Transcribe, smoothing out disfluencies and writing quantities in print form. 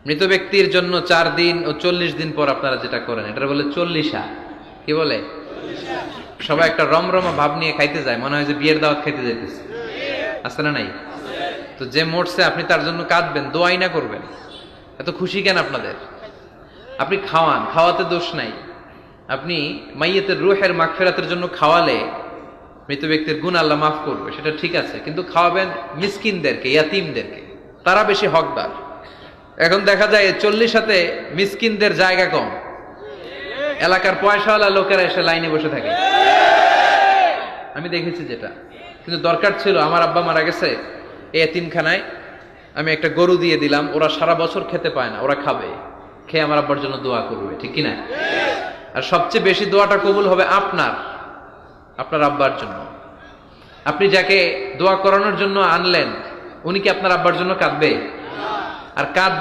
মৃত ব্যক্তির জন্য 4 দিন ও 40 দিন পর আপনারা যেটা করেন এটা বলে চল্লিশা। কি বলে? সবাই একটা রমরমা ভাব নিয়ে খাইতে যায়, মনে হয় যে বিয়ের দাওয়াত খাইতে যাইতেছে। আছে না নাই? তো যে মরছে আপনি তার জন্য কাঁদবেন, দোয়াই না করবেন, এত খুশি কেন আপনাদের? আপনি খাওয়ান, খাওয়াতে দোষ নাই। আপনি মাইয়াতের রূহের মাগফিরাতের জন্য খাওয়ালে মৃত ব্যক্তির গুনাহ আল্লাহ মাফ করবে, সেটা ঠিক আছে, কিন্তু খাওয়াবেন মিসকিনদেরকে, ইয়াতিমদেরকে, তারা বেশি হকদার। এখন দেখা যায় 40 মিসকিনদের জায়গা কম, এলাকার পয়সাওয়ালা লোকেরা এসে লাইনে বসে থাকে। আমি দেখেছি যেটা, কিন্তু দরকার ছিল, আমার আব্বা মারা গেছে, এই এতিমখানায় আমি একটা গরু দিয়ে দিলাম, ওরা সারা বছর খেতে পায় না, ওরা খাবে, খেয়ে আমার আব্বার জন্য দোয়া করবে, ঠিক কিনা? আর সবচেয়ে বেশি দোয়াটা কবুল হবে আপনার আব্বার জন্য। আপনি যাকে দোয়া করানোর জন্য আনলেন, উনি কি আপনার আব্বার জন্য কাঁদবে? আর কাঁদ